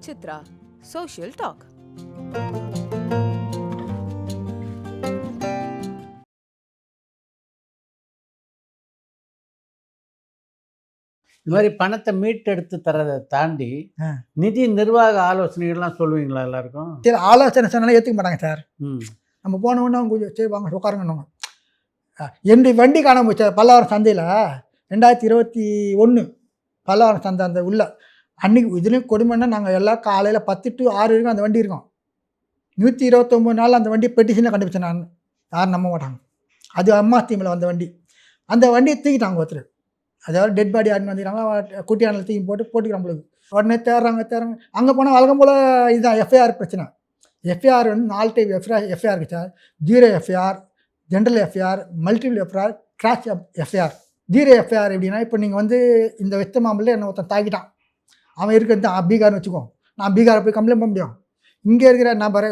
Chitra, Social Talk. இந்த மாதிரி பணத்தை மீட்டெடுத்து தரதை தாண்டி நிதி நிர்வாக ஆலோசனைகள்லாம் சொல்லுவீங்களா எல்லாருக்கும்? சரி, ஆலோசனை சொன்னாலும் ஏற்றுக்க மாட்டாங்க சார். ம் நம்ம போனோன்னா அவங்க சரி வாங்க உட்காருங்கன்னுவாங்க. என்னுடைய வண்டி காணாம போச்சு பல்லாவரம் சந்தையில் 2021 பல்லாவரம் சந்தை அந்த உள்ள அன்றைக்கி இதுலேயும் கொடுமைன்னா நாங்கள் எல்லாம் காலையில் 10 to 6 வரைக்கும் அந்த வண்டி இருக்கும். 129 நாள் அந்த வண்டி பெட்டிஷனில் கண்டுபிடிச்சேன் நான். யாரும் நம்ப மாட்டாங்க. அது அம்மா தீமில் வந்த வண்டி. அந்த வண்டியை தூக்கிட்டாங்க ஒருத்தர். அதாவது டெட் பாடி ஆடினு வந்துக்கிறாங்க, குட்டியானில் தூக்கி போட்டுக்கிறாங்க உங்களுக்கு. உடனே தேடுறாங்க. அங்கே போனால் வழக்கம் போல் இதுதான் எஃப்ஐஆர் பிரச்சனை. எஃப்ஐஆர் வந்து 4 டைப் எஃப்ஐஆர் இருக்குது sir. 0 FIR, general FIR, multiple FIR, crash FIR. 0 FIR எப்படின்னா, இப்போ நீங்கள் வந்து இந்த வெத்த மாம்பழம் என்னை ஒருத்தன் தாக்கிட்டான், அவன் இருக்கிறது பீகார்னு வச்சுக்கோ, நான் பீகாரை போய் கம்ப்ளைண்ட் பண்ண முடியும். இங்கே இருக்கிற நம்பரை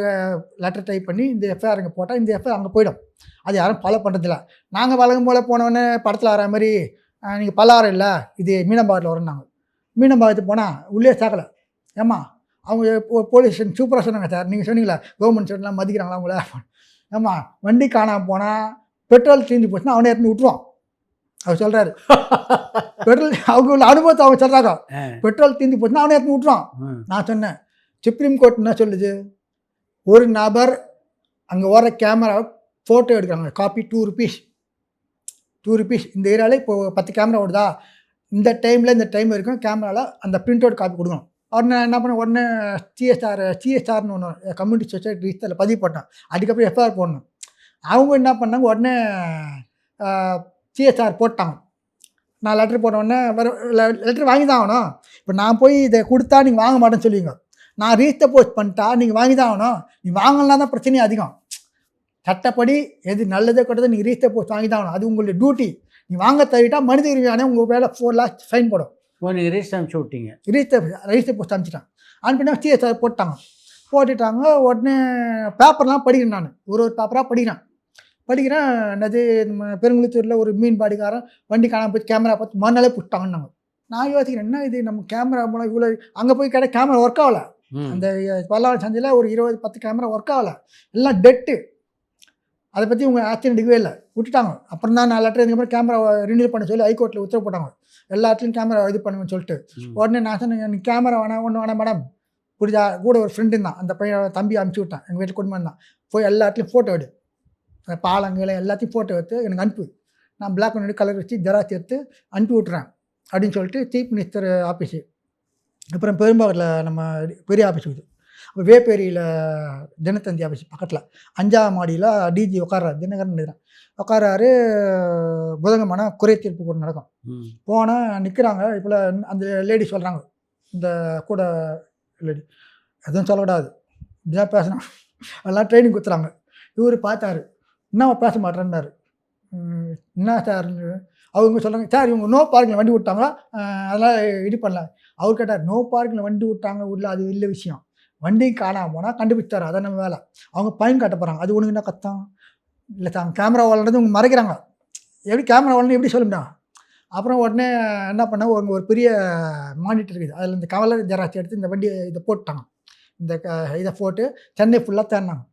லெட்டர் டைப் பண்ணி இந்த எஃப்ஐஆர் இங்கே போட்டால் இந்த எஃப்ஐஆர் அங்கே போயிடும். அது யாரும் ஃபாலோ பண்ணுறதில்ல. நாங்கள் வழக்கம் போல் போனோடனே படத்தில் வர மாதிரி நீங்கள் பல்லாரம் இல்லை, இது மீனம்பாக்கத்தில் வரேன்னாங்க. மீனம்பாக்கத்துக்கு போனால் உள்ளே சேர்க்கலை. ஏம்மா அவங்க போலீஸ் ஸ்டேஷன் சூப்பராக சொன்னாங்க சார். நீங்கள் சொன்னீங்களா கவர்மெண்ட் ஸ்டேஷன்லாம் மதிக்கிறாங்களா அவங்கள? ஏம்மா வண்டி காணாமல் போனால் பெட்ரோல் தீர்ந்து போச்சுன்னா அவனை எடுத்து விட்டுருவான். அவர் சொல்கிறாரு பெட்ரோல் அவங்க அனுபவத்தை அவங்க சொல்கிறாங்க. பெட்ரோல் தீர்ந்து போச்சுன்னா அவனை எடுத்து விட்டுருவான். நான் சொன்னேன் சுப்ரீம் கோர்ட் என்ன சொல்லுது, ஒரு நபர் அங்கே ஓடுற கேமரா ஃபோட்டோ எடுக்கிறாங்க, காப்பி 2 rupees. 2 rupees. இந்த ஏரியாவில் இப்போது 10 கேமரா ஓடுதா, இந்த டைமில் இந்த டைம் வரைக்கும் கேமராவில் அந்த பிரிண்ட் அவுட் காப்பி கொடுக்கணும். உடனே என்ன பண்ண, உடனே சிஎஸ்ஆர்னு ஒன்று கம்யூனிட்டி சொசைட்டி ரிஜிஸ்டரில் பதிவு போட்டேன். அதுக்கப்புறம் எஃப்ஐஆர் போடணும். அவங்க என்ன பண்ணாங்க, உடனே சிஎஸ்ஆர் போட்டாங்க. நான் லெட்டர் போட்ட உடனே லெட்டர் வாங்கி தான் ஆகணும். இப்போ நான் போய் இதை கொடுத்தா நீங்கள் வாங்க மாட்டேன்னு சொல்லுவீங்க. நான் ரீஸ்டர் போஸ்ட் பண்ணிட்டா நீங்கள் வாங்கி தான் ஆகணும். நீ வாங்கலாம் தான் பிரச்சனையும் அதிகம். சட்டப்படி எது நல்லதோ கெட்டதோ நீங்கள் ரீஸ்டர் போஸ்ட் வாங்கி தான் ஆகணும். அது உங்களுடைய டியூட்டி. நீ வாங்க தவிட்டால் மனித உரிமையான உங்கள் மேலே 4 lakhs ஃபைன் போடும். நீங்கள் ரிஜிஸ்டர் அனுப்பிச்சு விட்டீங்க? ரிஜிஸ்டர் போஸ்ட் அனுப்பிச்சிட்டான். அனுப்பினா சிஎஸ்ஆர் போட்டுட்டாங்க. உடனே பேப்பர்லாம் படிக்கிறேன். நான் ஒரு பேப்பராக படிக்கிறேன். என்னது பெருங்குளத்தூரில் ஒரு மீன் பாடிக்காரன் வண்டி காணாமல் போய் கேமரா பார்த்து மறுநாளே பிடிச்சிட்டாங்கன்னாங்க. நான் யோசிக்கிறேன், என்ன இது நம்ம கேமரா மூலம் இவ்வளோ அங்கே போய் கேட்டால் கேமரா ஒர்க் ஆகலை. அந்த பல்லாவரம் சந்தையில் ஒரு 20-10 கேமரா ஒர்க் ஆகலை, எல்லாம் டெட்டு. அதை பற்றி உங்கள் ஆக்ஷன் எடுக்கவே இல்லை, விட்டுட்டாங்க. அப்புறம் தான் 4 லெட்டர் இதுக்கப்புறம் கேமரா ரினியூல் பண்ண சொல்லி ஹைகோர்ட்டில் உத்தரவு போட்டாங்க, எல்லா இடத்துலையும் கேமரா இது பண்ணுங்கன்னு சொல்லிட்டு. உடனே நான் சொன்னேன், எனக்கு கேமரா ஒன்றும் வேணாம் மேடம், புரிஞ்சா கூட ஒரு ஃப்ரெண்டு தான், அந்த பையன் தம்பி அனுப்பிச்சி விட்டான், எங்கள் வீட்டில் குடும்பம் தான். போய் எல்லா இடத்துலையும் ஃபோட்டோ எடு, பாலங்களை எல்லாத்தையும் ஃபோட்டோ எடுத்து எனக்கு அனுப்பு, நான் பிளாக் அண்ட் ஒயிட் கலர் வச்சு ஜெராக்ஸ் எடுத்து அனுப்பி விட்றேன் அப்படின்னு சொல்லிட்டு சீஃப் மினிஸ்டர் ஆஃபீஸு, அப்புறம் பெரும்பாவூரில் நம்ம பெரிய ஆஃபீஸ் இருக்குது, அப்புறம் வேப்பேரியில் தினத்தந்தி ஆஃபீஸ் பக்கத்தில் 5ஆம் மாடியில் டிஜி உட்கார்றாரு, தினகரன் உட்காராரு. புதன்கிழமை குறை தீர்ப்பு கூட நடக்கும். போனால் நிற்கிறாங்க. இப்போ அந்த லேடி சொல்கிறாங்க, இந்த கூட லேடி எதுவும் சொல்லக்கூடாது, இப்படிதான் பேசணும், எல்லாம் ட்ரைனிங் கொடுத்துறாங்க. இவர் பார்த்தாரு, என்ன பேச மாட்டேன்னாரு. என்ன சார் அவங்க சொல்கிறாங்க, சார் இவங்க நோ பார்க்கில் வண்டி விட்டாங்களா, அதெல்லாம் இது பண்ணல. அவர் கேட்டார், நோ பார்க்கில் வண்டி விட்டாங்க உள்ள, அது இல்லை விஷயம், வண்டி காணாமல் போனால் கண்டுபிடிச்சார், அதை நம்ம வேலை. அவங்க பயன் காட்ட போகிறாங்க, அது ஒன்று என்ன கஷ்டம் இல்லை சார், கேமரா வாழறது அவங்க மறைக்கிறாங்க, எப்படி கேமரா வாழணும் எப்படி சொல்லுண்டா. அப்புறம் உடனே என்ன பண்ண, ஒரு பெரிய மானிட்டர் இருக்குது, அதில் இந்த கவலர் ஜெராக்ஸ் எடுத்து இந்த வண்டியை இதை போட்டாங்க. இந்த இதை போட்டு சென்னை ஃபுல்லாக தேடினாங்க.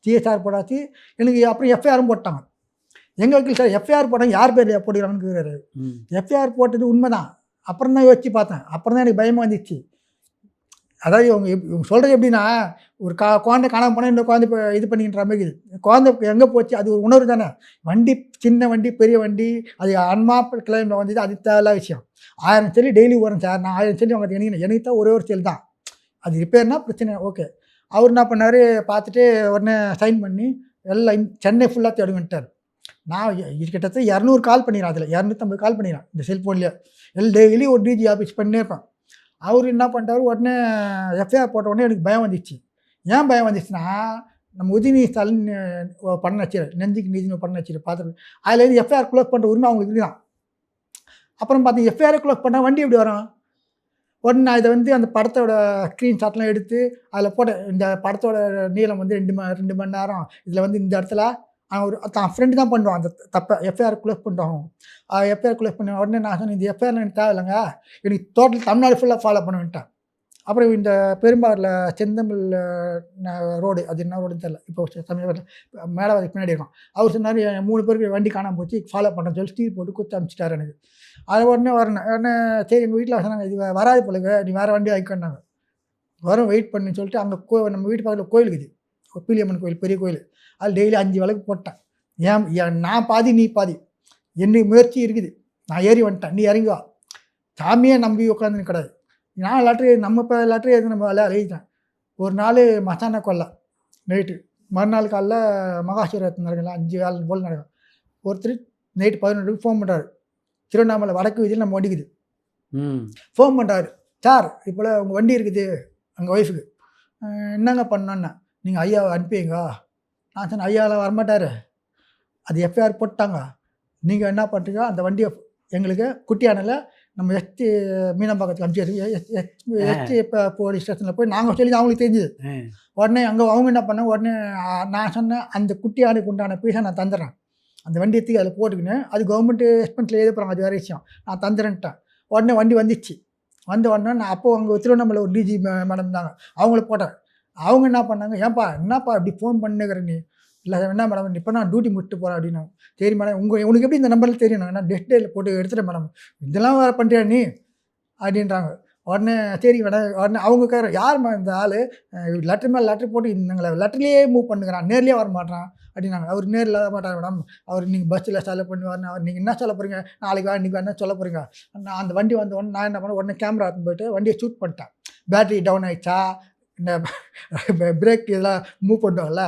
சிஎஸ்ஆர் போடாச்சு எனக்கு. அப்புறம் எஃப்ஐஆரும் போட்டாங்க. எங்கள் வக்கீல் சார் எஃப்ஐஆர் போட்டாங்க, யார் பேர் போட்டுக்கிறாங்கன்னு கேட்குறாரு. எஃப்ஐஆர் போட்டது உண்மை தான். அப்புறம் தான் யோசிச்சு பார்த்தேன், அப்புறம் தான் எனக்கு பயமாக வந்துச்சு. அதாவது இவங்க சொல்கிறது எப்படின்னா, ஒரு குழந்தை காணாமல் போனால் இன்னொரு குழந்தை இப்போ இது பண்ணிக்கின்ற மாதிரி இருக்குது. குழந்தை எங்கே போச்சு, அது ஒரு உணர்வு தானே. வண்டி சின்ன வண்டி பெரிய வண்டி, அது அன்மாப்பிள் கிளைமில் வந்தது, அது தேவையில்ல விஷயம். 1000 செல்லி டெய்லி வரும் சார், நான் 1000 செல்லி உங்களுக்கு எனக்கு தான் ஒரே ஒரு செல் தான், அது ரிப்பேர்னா பிரச்சனை ஓகே. அவர் என்ன பண்ணார், பார்த்துட்டு உடனே சைன் பண்ணி எல்லாம் சென்னை ஃபுல்லாக தேடுங்கன்ட்டார். நான் கிட்டத்தட்ட 200 கால் பண்ணிடுறேன், அதில் 250 கால் பண்ணிடுறேன் இந்த செல்ஃபோன்லேயே. டெய்லி ஒரு டிஜி ஆஃபீஸ் பண்ணினே இருப்பேன். அவர் என்ன பண்ணிட்டார், உடனே எஃப்ஐஆர் போட்ட உடனே எனக்கு பயம் வந்துச்சு. ஏன் பயம் வந்துச்சுன்னா, நம்ம உதயநிதி ஸ்டாலின் பண்ண வச்சு நெஞ்சுக்கு நீதினு பண்ண வச்சு பார்த்துட்டு, அதுலேருந்து எஃப்ஐஆர் க்ளோஸ் பண்ணுற உரிமை அவங்களுக்கு இருக்குதான். அப்புறம் பார்த்தீங்க எஃப்ஐஆர் க்ளோஸ் பண்ணால் வண்டி எப்படி வரும். உடனே நான் இதை வந்து அந்த படத்தோட ஸ்க்ரீன்ஷாட்லாம் எடுத்து அதில் போட்ட, இந்த படத்தோட நீளம் வந்து 2 மணி நேரம், இதில் வந்து இந்த இடத்துல அவன் ஒரு தான் ஃப்ரெண்டு தான் பண்ணுவான் அந்த தப்பை, எஃப்ஐஆர் க்ளோஸ் பண்ணுவான். எஃப்ஐஆர் க்ளோஸ் பண்ண உடனே நான் சொன்னேன், இந்த எஃப்ஐஆர் எனக்கு தேவையில்லைங்க, எனக்கு டோட்டல் தமிழ்நாடு ஃபுல்லாக ஃபாலோ பண்ண வேண்டாம். அப்புறம் இந்த பெரும்பாரில் செந்தமிழ் ரோடு, அது என்ன ரோடுன்னு தெரியல, இப்போ தமிழ் மேலே பின்னாடி இருக்கும். அவர் சொன்னார் 3 பேருக்கு வண்டி காணாமல் போச்சு, ஃபாலோ பண்ணுறேன்னு சொல்லி ஸ்டீல் போட்டு குத்து அனுப்பிச்சிட்டாரு எனக்கு. அது உடனே உடனே சரி எங்கள் வீட்டில் சொன்னாங்க, இது வராது போலுங்க, நீ வேறு வண்டி வாங்கிக்கோன்னாங்க. வரும் வெயிட் பண்ணி சொல்லிட்டு அங்கே நம்ம வீட்டு பக்கத்தில் கோயில் இருக்குது, பீலியம்மன் கோயில், பெரிய கோயில். அது டெய்லி 5 விளக்கு போட்டேன். நான் பாதி நீ பாதி, என்ன முயற்சி இருக்குது, நான் ஏறி வந்துட்டேன், நீ இறங்கி வா. சாமியே நம்பி உட்காந்துன்னு கிடையாது. நான் லாட்ரி நம்ம இப்போ லாட்ரி எது நம்ம எழுதிட்டேன். ஒரு நாள் மசானா கொள்ளை நைட்டு, மறுநாள் காலைல மகாசிவராத்திரி நடக்கலாம், 5 வேலை போல் நடக்கும். ஒருத்தர் நைட்டு 11 ஃபோன் பண்ணுறாரு, திருவண்ணாமலை வடக்கு வீதியில் நம்ம வண்டிக்குது. ஃபோன் பண்ணுறாரு, சார் இப்போல உங்கள் வண்டி இருக்குது எங்கள் ஒய்ஃபுக்கு, என்னங்க பண்ணோன்னா, நீங்கள் ஐயாவை அனுப்பிங்க. நான் சொன்னேன், ஐயாவில் வரமாட்டார், அது எஃப்ஐஆர் போட்டாங்க, நீங்கள் என்ன பண்ணுறீங்க, அந்த வண்டியை எங்களுக்கு குட்டியானில் நம்ம எஸ்டி மீனம்பாக்கத்துக்கு அனுப்பிச்சு எஸ்டி இப்போ போலீஸ் ஸ்டேஷனில் போய் நாங்கள் சொல்லி அவங்களுக்கு தெரிஞ்சுது. உடனே அவங்க என்ன பண்ணாங்க, உடனே நான் சொன்னேன், அந்த குட்டியானுக்கு உண்டான பீஸை நான் தந்துடுறேன், அந்த வண்டியை அதில் போட்டுக்கின்னு அது கவர்மெண்ட்டு எக்ஸ்பென்ஸில் எழுதுறாங்க, அது வேறு விஷயம், நான் தந்துடுறேன்ட்டேன். உடனே வண்டி வந்துச்சு. வந்த உடனே நான் அப்போது அங்கே திருவண்ணாமலை ஒரு டிஜி மேடம் தாங்க, அவங்கள போட்டேன். அவங்க என்ன பண்ணாங்க, ஏன்ப்பா என்னப்பா இப்படி ஃபோன் பண்ணுங்கிற நீ, இல்லை என்ன மேடம் இப்போ நான் டியூட்டி முடிச்சுட்டு போகிறேன் அப்படின்னாங்க. சரி மேடம், உனக்கு எப்படி இந்த நம்பரில் தெரியும், நான் டெஸ்ட் டேயில் போட்டு எடுத்துட்டேன் மேடம், இதெல்லாம் வேறு பண்ணுறியா நீ அப்படின்றாங்க. உடனே சரி மேடம். உடனே அவங்க கேட்குற, யாரும்மா இந்த ஆள் லெட்டர் மேலே லெட்டர் போட்டு எங்களை லெட்டர்லேயே மூவ் பண்ணுங்கிறான், நேர்லேயே வர மாட்டான் அப்படின்னாங்க. அவர் நேரில் வர மாட்டார் மேடம், அவர் நீங்கள் பஸ்ஸில் செலவு பண்ணி வரணும், அவர் நீங்கள் என்ன சொல்ல போகிறீங்க, நாளைக்கு இன்றைக்கி என்ன சொல்ல போகிறீங்க. நான் அந்த வண்டி வந்த உடனே நான் என்ன பண்ணேன், உடனே கேமரா எடுத்து போய்ட்டு வண்டியை ஷூட் பண்ணிட்டேன். பேட்டரி டவுன் ஆகிடுச்சா, இந்த பிரேக் இதெல்லாம் மூவ் பண்ணுவாங்கல்ல,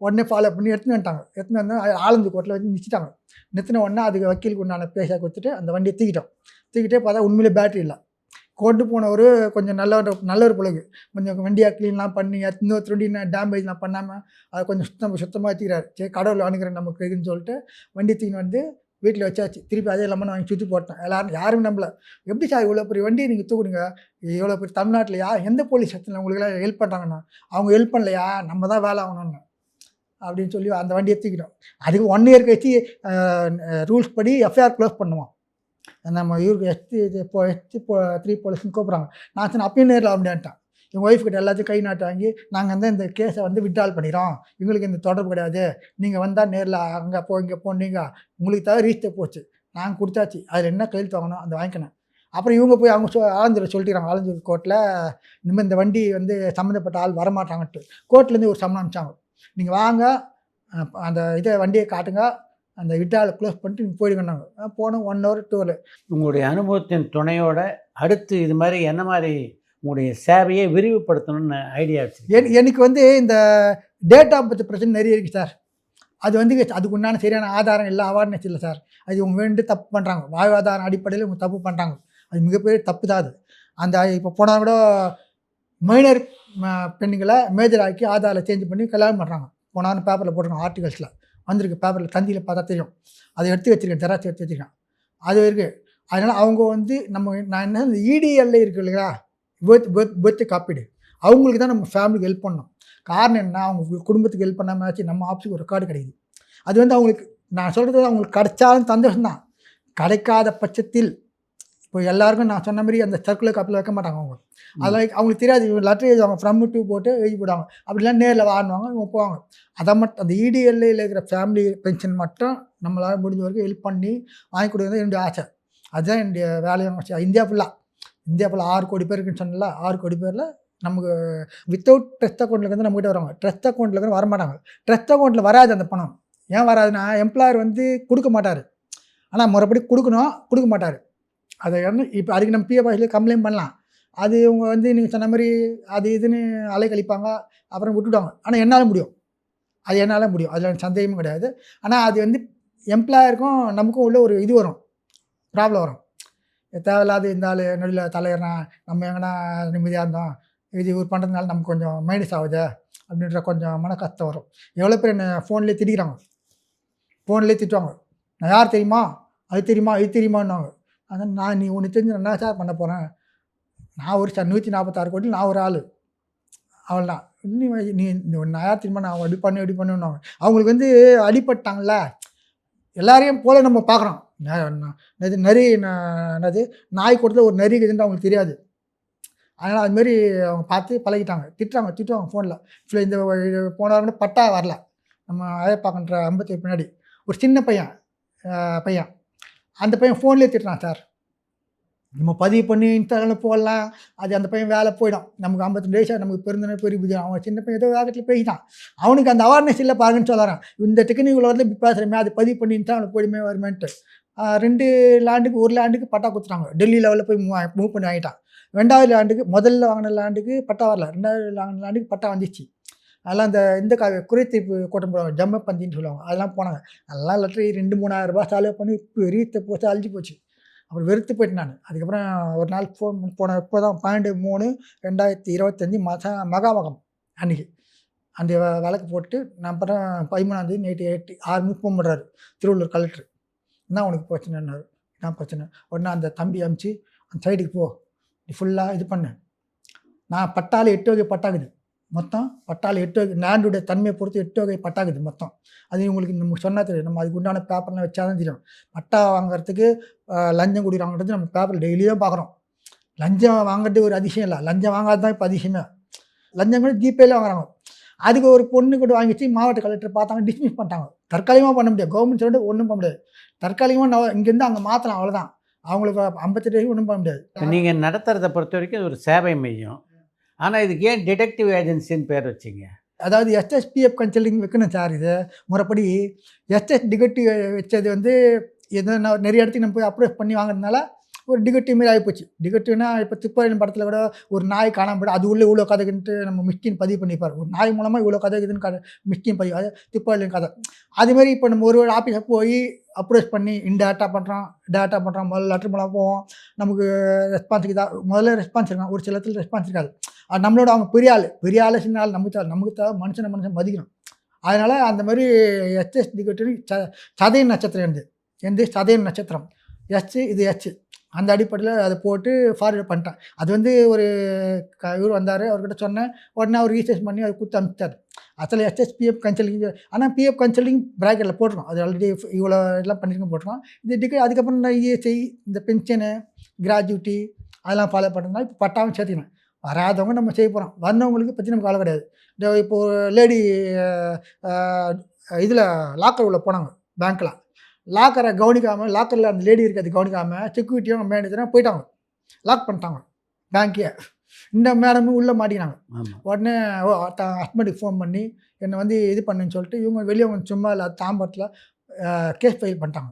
உடனே ஃபாலோ பண்ணி எடுத்துன்னு வந்து ஆலந்து கோர்ட்டில் வந்து நிறுத்திட்டாங்க. நிறுத்தின உடனே அதுக்கு வக்கீலுக்கு உண்டான பேச கொடுத்துட்டு அந்த வண்டியை தூக்கிட்டே பார்த்தா உண்மையிலே பேட்டரி இல்லை. கொண்டு போனவர் கொஞ்சம் நல்ல ஒரு பிள்ளைக்கு கொஞ்சம் வண்டியாக க்ளீன்லாம் பண்ணி இன்னொரு வண்டி டேமேஜ்லாம் பண்ணாமல் அதை கொஞ்சம் சுத்தமாக வச்சுக்கிறாரு. சரி கடவுள் அணுகிறேன் நமக்கு இதுன்னு சொல்லிட்டு வண்டி தூக்கின்னு வந்து வீட்டில் வச்சாச்சு. திருப்பி அதே இல்லாமல் வாங்கி சுற்றி போட்டேன். யாரும் நம்பல, எப்படி சார் இவ்வளோ பெரிய வண்டியை நீங்கள் தூக்குறீங்க, இவ்வளோ பெரிய தமிழ்நாட்டில் எந்த போலீஸ் ஸ்டேஷனில் உங்களுக்குலாம் ஹெல்ப் பண்ணுறாங்கண்ணா, அவங்க ஹெல்ப் பண்ணலையா, நம்ம தான் வேலை ஆகணும்னு அப்படின்னு சொல்லி அந்த வண்டியை தூக்கிட்டோம். அதுக்கு 1 இயர் கழிச்சு ரூல்ஸ் படி எஃப்ஐஆர் க்ளோஸ் பண்ணுவோம். நம்ம இவருக்கு எஸ்டி 3 போலீஸ்ன்னு கூப்பிட்றாங்க. நான் சொன்னேன் அப்பயும் நேரில் ஆக முடியான்ட்டேன். எங்கள் ஒய்ஃப்கிட்ட எல்லாத்தையும் கை நாட்டு வாங்கி, நாங்கள் வந்து இந்த கேஸை வந்து விட்ரால் பண்ணிடுறோம், எங்களுக்கு இந்த தொடர்பு கிடையாது, நீங்கள் வந்தால் நேரில் அங்கே இங்கே போனீங்க, உங்களுக்கு தவிர ரீஸ்டர் போச்சு, நாங்கள் கொடுத்தாச்சு, அதில் என்ன கையெழுத்து வாங்கணும் அதை வாங்கிக்கினேன். அப்புறம் இவங்க போய் அவங்க ஆலந்தூரில் சொல்லிட்டுறாங்க, ஆலந்தூர் கோர்ட்டில் இனிமேல் இந்த வண்டி வந்து சம்மந்தப்பட்ட ஆள் வரமாட்டாங்கன்ட்டு கோர்ட்லேருந்து ஒரு சம்மன் அனுப்பிச்சாங்க. நீங்கள் வாங்க, அந்த இதை வண்டியை காட்டுங்க, அந்த விட்ரால் க்ளோஸ் பண்ணிட்டு நீங்கள் போயிடுங்கன்னாங்க. போனோம் 1 hour 2 hour. உங்களுடைய அனுபவத்தின் துணையோட அடுத்து இது மாதிரி என்ன மாதிரி உங்களுடைய சேவையை விரிவுபடுத்தணும்னு ஐடியா வச்சு? எனக்கு வந்து இந்த டேட் ஆஃப் பர்த் பிரச்சனை நிறைய இருக்குது சார். அது வந்து அதுக்கு உண்டான சரியான ஆதாரம் இல்லை, அவேர்னஸ் இல்லை சார். அது இவங்க வேண்டு தப்பு பண்ணுறாங்க, வாழ்வாதாரம் அடிப்படையில் இவங்க தப்பு பண்ணுறாங்க. அது மிகப்பெரிய தப்பு தான் அது. அந்த இப்போ போனால் கூட மைனர் பெண்ணுங்களை மேஜர் ஆக்கி ஆதாரில் சேஞ்ச் பண்ணி கல்யாணம் பண்ணுறாங்க. போனாலும் பேப்பரில் போட்டிருக்காங்க, ஆர்டிகல்ஸில் வந்திருக்கு, பேப்பரில் தந்தியில் பார்த்தா தெரியும். அதை எடுத்து வச்சுருக்கேன், ஜெராக்ஸ் எடுத்து வச்சுருக்கேன், அது இருக்குது. அதனால் அவங்க வந்து நான் என்ன இந்த இடிஎல்ல இருக்குது இல்லைங்களா, பர்த் காப்பீடு, அவங்களுக்கு தான் நம்ம ஃபேமிலிக்கு ஹெல்ப் பண்ணணும். காரணம் என்ன, அவங்க குடும்பத்துக்கு ஹெல்ப் பண்ணாமல் ஆச்சு, நம்ம ஆஃபீஸுக்கு ஒரு ரெக்கார்டு கிடைக்குது. அது வந்து அவங்களுக்கு நான் சொல்கிறது அவங்களுக்கு கிடைச்சாலும் சந்தோஷம்தான். கிடைக்காத பட்சத்தில் இப்போ எல்லாருக்கும் நான் சொன்ன மாதிரி அந்த சர்க்குலர் காப்பியில் வைக்க மாட்டாங்க. அவங்க அதெல்லாம் அவங்களுக்கு தெரியாது. லெட்டர் எழுதுவாங்க, ஃப்ரம் டு போட்டு எழுதி போடுவாங்க. அப்படிலாம் நேரில் வாங்குவாங்க, இவங்க போவாங்க. அதை மட்டும் அந்த இடிஎல்ல இருக்கிற ஃபேமிலி பென்ஷன் மட்டும் நம்மளால் முடிஞ்ச வரைக்கும் ஹெல்ப் பண்ணி வாங்கி கொடுக்குறது என்னுடைய ஆசை. அதுதான் என்னுடைய வேலையான இந்தியா ஃபுல்லாக 6 கோடி பேர் இருக்குன்னு சொன்னல, 6 கோடி பேரில் நமக்கு வித்தவுட் ட்ரஸ்ட் அக்கௌண்ட்டில் வந்து நம்மகிட்ட வருவாங்க. ட்ரஸ்ட் அக்கௌண்ட்டில் வரமாட்டாங்க. ட்ரஸ்ட் அக்கௌண்ட்டில் வராது அந்த பணம். ஏன் வராதுன்னா, எம்ப்ளாயர் வந்து கொடுக்க மாட்டார். ஆனால் முறைப்படி கொடுக்கணும், கொடுக்க மாட்டார். அதை இப்போ அதுக்கு நம்ம பிஎஃப் ஆஃபீஸில் கம்ப்ளைண்ட் பண்ணலாம். அது இவங்க வந்து நீங்கள் சொன்ன மாதிரி அது இதுன்னு அலைக்கழிப்பாங்க, அப்புறம் விட்டுவிடுவாங்க. ஆனால் என்னால் முடியும், அது என்னால் முடியும், அதில் சந்தேகமும் கிடையாது. ஆனால் அது வந்து எம்ப்ளாயருக்கும் நமக்கும் உள்ள ஒரு இது வரும், ப்ராப்ளம் வரும். தேவையில்லாத இந்த ஆள் நடுவில் தலையிறான், நம்ம எங்கன்னா நிம்மதியாக இருந்தோம், இது இவர் பண்ணுறதுனால நமக்கு கொஞ்சம் மைனஸ் ஆகுது அப்படின்ற கொஞ்சம் மன கஷ்டம் வரும். எவ்வளோ பேர் என்னை ஃபோன்லேயே திட்டிக்கிறாங்க, ஃபோன்லேயே திட்டுவாங்க. நான் யார் தெரியுமா, அது தெரியுமா, இது தெரியுமான்னாங்க. அதான் நீ ஒன்று தெரிஞ்சு என்ன சார் பண்ண போகிறேன், நான் ஒரு 146 கோடி, நான் ஒரு ஆள், அவள்தான். நீ நான் யார் தெரியுமா, நான் அப்படி பண்ணுவாங்க. அவங்களுக்கு வந்து அடிப்பட்டாங்கள்ல, எல்லாரையும் போல் நம்ம பார்க்குறோம். நரி என்னது நாய் கூட்டத்தில் ஒரு நரி இருக்குதுன்னு அவங்களுக்கு தெரியாது. அதனால் அதுமாரி அவங்க பார்த்து பழகிட்டாங்க. திட்டுவாங்க ஃபோனில். இந்த போன வாரம் கூட பட்டா வரல. நம்ம அழைப்பாக்கன்ற அம்பத்துக்கு பின்னாடி ஒரு சின்ன பையன் அந்த பையன் ஃபோன்லேயே திட்டுறான் சார். நம்ம பதிவு பண்ணி இன்ஸ்டாகிராமில் போடலாம், அது அந்த பையன் வேலை போயிடும். நமக்கு 52 வயசு நமக்கு பெருந்தன பெரிய புதியம். அவன் சின்ன பையன் ஏதோ வேகத்தில் பேசிட்டான். அவனுக்கு அந்த அவேர்னஸ் இல்லை பாருங்கன்னு சொல்லுறான். இந்த டெக்னிக் வந்து இப்படி பேசுகிறமே, அது பதிவு பண்ணி இன்ஸ்டாகிராமில் போயிடுமே வருமேன்ட்டு 2 லேண்டுக்கு 1 லேண்டுக்கு பட்டா கொடுத்துட்டாங்க. டெல்லி லெவலில் போய் மூவ் பண்ணி வாங்கிட்டான். 2வது லேண்டுக்கு முதல்ல வாங்கின லேண்டுக்கு பட்டா வரல, 2வது வாங்கின லேண்டுக்கு பட்டா வந்துச்சு. அதெல்லாம் இந்த குறைத்தீர்ப்பு கூட்டம் போடுவாங்க, ஜம்ம பந்தின்னு சொல்லுவாங்க. அதெல்லாம் போனாங்க. அதெல்லாம் லெட்ரு 2-3,000 ரூபாய் செலவு பண்ணி பெரிய போச்சு, அழிஞ்சு போச்சு. அப்புறம் வெறுத்து போயிட்டு நான். அதுக்கப்புறம் ஒரு நாள் ஃபோன் போனேன். இப்போ தான் 12/3/2025 மகாமகம் அன்றைக்கி அந்த வழக்கு போட்டு நான் அப்புறம் 13ஆம் தேதி நைட்டு 6 மணிக்கு ஃபோன் பண்ணுறாரு திருவள்ளூர் கலெக்டர். என்ன உனக்கு பிரச்சனைன்னாரு. என்ன பிரச்சனை? உடனே அந்த தம்பி அமுச்சு அந்த சைடுக்கு போ, நீ ஃபுல்லாக இது பண்ணு. நான் பட்டால் 8 வகை பட்டாக்குது மொத்தம். பட்டால் 8 வகை லேண்டுடைய தன்மையை பொறுத்து 8 வகை பட்டாக்குது மொத்தம். அது உங்களுக்கு நமக்கு சொன்னால் தெரியும். நம்ம அதுக்கு உண்டான பேப்பர்லாம் வச்சா தான் தெரியும். பட்டா வாங்குறதுக்கு லஞ்சம் கொடுக்குறாங்கிறது நம்ம பேப்பர் டெய்லியும் பார்க்குறோம். லஞ்சம் வாங்குறது ஒரு அதிசயம் இல்லை, லஞ்சம் வாங்காது தான் இப்போ அதிசயமே. லஞ்சம் கூட ஜிபேல வாங்குறாங்க. அதுக்கு ஒரு பொண்ணு கூட வாங்கிச்சு மாவட்ட கலெக்டர் பார்த்தாங்க, டிஸ்மிஸ் பண்ணிட்டாங்க. தற்காலிகமாக பண்ண முடியாது, கவர்மெண்ட் சொல்லிட்டு ஒன்றும் பண்ண முடியாது. தற்காலிகமாக இங்கேருந்து அங்கே மாற்றலாம், அவ்வளோதான். அவங்களுக்கு 58 வயசு ஒன்றும் பண்ண முடியாது. நீங்கள் நடத்துகிறத பொறுத்த வரைக்கும் ஒரு சேவை மையம். ஆனால் இதுக்கு ஏன் டிடெக்டிவ் ஏஜென்சின்னு பேர் வச்சிங்க? அதாவது எஸ்எஸ்பிஎஃப் கன்சல்டிங் வைக்கணும் சார். இது முறைப்படி எஸ்எஸ் டிகட்டிவ் வச்சது வந்து எதோ நிறைய இடத்துக்கு நம்ம போய் அப்ரோச் பண்ணி வாங்குறதுனால ஒரு டிகட்டிவ் மாரி ஆகிப்போச்சு. டிகட்டிவ்னா இப்போ துப்பாக்கியின் படத்தில் கூட ஒரு நாய் காணாமல் போய்ட்டு அது உள்ளே இவ்வளோ கதைக்குன்ட்டு நம்ம மிஸ்கின் பதிவு பண்ணிப்பார். ஒரு நாய் மூலமாக இவ்வளோ கதைக்குதுன்னு மிஸ்கின் பதிவு, அது துப்பாக்கியின் கதை. அதுமாரி இப்போ நம்ம ஒரு ஆஃபீஸை போய் அப்ரோச் பண்ணி டேட்டா பண்ணுறோம் முதல்ல லெட்டர் மூலம் போவோம். நமக்கு ரெஸ்பான்ஸ் இருக்குதா? முதல்ல ரெஸ்பான்ஸ் இருக்கான், ஒரு சில இடத்துல ரெஸ்பான்ஸ் இருக்காது. அது நம்மளோட அவங்க பெரிய ஆள் சின்ன ஆள் நமக்கு தேவை மனுஷனை மதிக்கணும். அதனால் அந்த மாதிரி எஸ்எஸ் டிகட்டிவ் சதயம் நட்சத்திரம் எந்த சதயம் நட்சத்திரம் இது எச் அந்த அடிப்படையில் அதை போட்டு ஃபார்வேர்ட் பண்ணிட்டேன். அது வந்து ஒரு இவர் வந்தார், அவர்கிட்ட சொன்னேன். உடனே அவர் ரீசர்ச் பண்ணி அதை கொடுத்து அனுப்பிச்சார். அசல் எஸ்எஸ்பிஎஃப் கன்சல்டிங். ஆனால் பிஎஃப் கன்சல்டிங் ப்ராக்கெட்டில் போட்டுருக்கோம். அது ஆல்ரெடி இவ்வளோ எல்லாம் பண்ணியிருக்கோம் போட்டுருக்கோம். இது அதுக்கப்புறம் நான் இஎஸ்ஐ, இந்த பென்ஷனு, கிராஜுவிட்டி அதெல்லாம் ஃபாலோ பண்ணுறதுனால இப்போ பட்டாவும் சேர்த்துக்கணும். வராதவங்க நம்ம செய்ய போகிறோம், வந்தவங்களுக்கு பற்றி நமக்கு கவலை கிடையாது. இப்போது லேடி இதில் லாக்கர் உள்ள போனாங்க பேங்க்கில். லாக்கரை கவனிக்காமல், லாக்கரில் அந்த லேடி இருக்கிறது கவனிக்காமல் செக்யூரிட்டியும் மேனேஜரும் போயிட்டாங்க, லாக் பண்ணிட்டாங்க பேங்க்கையே. இந்த மேடமும் உள்ளே மாட்டினாங்க. உடனே ஹஸ்பண்டுக்கு ஃபோன் பண்ணி என்னை வந்து இது பண்ணுன்னு சொல்லிட்டு இவங்க வெளியே வந்து சும்மா இல்லை தாம்பரத்தில் கேஸ் ஃபைல் பண்ணிட்டாங்க.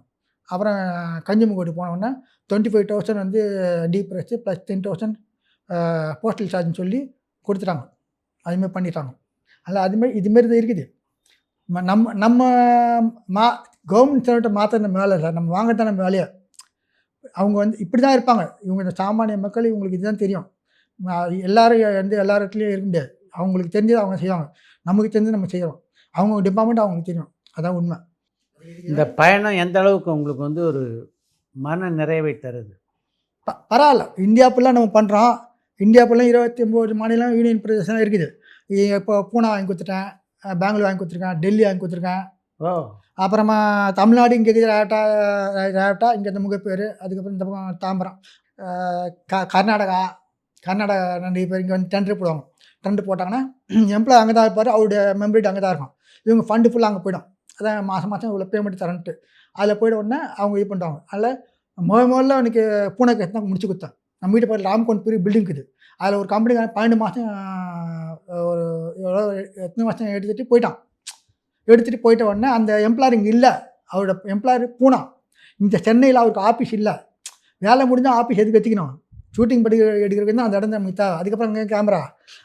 அப்புறம் கன்சியூமர் போனோடனே 25,000 வந்து டீப்ரெஸ்ஸு ப்ளஸ் 10,000 போஸ்டல் சார்ஜ்னு சொல்லி கொடுத்துட்டாங்க. அதுமாரி பண்ணிட்டாங்க. அதில் அதுமாரி இதுமாரி தான் இருக்குது. நம்ம கவர்மெண்ட் சர்வெண்ட்டை மாற்றின வேலை இல்லை, நம்ம வாங்கத்தான் நம்ம வேலையை. அவங்க வந்து இப்படி தான் இருப்பாங்க. இவங்க இந்த சாமானிய மக்கள் இவங்களுக்கு இதுதான் தெரியும். எல்லோரும் வந்து எல்லா இடத்துலையும் இருக்க முடியாது. அவங்களுக்கு தெரிஞ்சது அவங்க செய்வாங்க, நமக்கு தெரிஞ்சது நம்ம செய்கிறோம். அவங்க டிபார்ட்மெண்ட் அவங்களுக்கு தெரியும், அதான் உண்மை. இந்த பயணம் எந்த அளவுக்கு உங்களுக்கு வந்து ஒரு மன நிறைவை தருது? பரவாயில்ல. இந்தியா ஃபுல்லாக நம்ம பண்ணுறோம். இந்தியா ஃபுல்லாக 29 மாநிலம் யூனியன் பிரதேசம் இருக்குது. இப்போ பூனா வாங்கி கொடுத்துட்டேன், பெங்களூர் வாங்கி கொடுத்துருக்கேன், டெல்லி வாங்கி கொடுத்துருக்கேன். அப்புறமா தமிழ்நாடு இங்கே இருக்குது ரேவட்டா இங்கே இந்த முகப்பேர். அதுக்கப்புறம் இந்த பக்கம் தாம்பரம், கர்நாடகா நிறைய பேர் இங்கே வந்து டெண்டர் போடுவாங்க. டெண்டர் போட்டாங்கன்னா எம்ப்ளாய் அங்கே தான் இருப்பார், அவருடைய மெம்பரிட்டு அங்கே தான் இருக்கும். இவங்க ஃபண்டு ஃபுல்லாக அங்கே போய்டும். அதான் மாதம் இவ்வளோ பேமெண்ட் தரன்ட்டு அதில் போய்ட உடனே அவங்க இது பண்ணுவாங்க. அதில் முதல்ல எனக்கு பூனை கேஸ் தான் முடிச்சு கொடுத்தேன். நம்ம வீட்டு பக்கத்தில் ராம்கோன் பெரிய பில்டிங் இருக்குது. அதில் ஒரு கம்பெனி 12 மாதம் ஒரு எத்தனை மாதம் எடுத்துகிட்டு போயிட்ட உடனே அந்த எம்ப்ளாயர் இங்கே இல்லை. அவரோட எம்ப்ளாயர் பூனா. இந்த சென்னையில் அவருக்கு ஆஃபீஸ் இல்லை. வேலை முடிஞ்சால் ஆஃபீஸ் எதுக்கு வச்சுக்கணும்? ஷூட்டிங் எடுக்கிறதுக்கு தான் அந்த இடம் தான் மித்தா. அதுக்கப்புறம் அங்கே கேமரா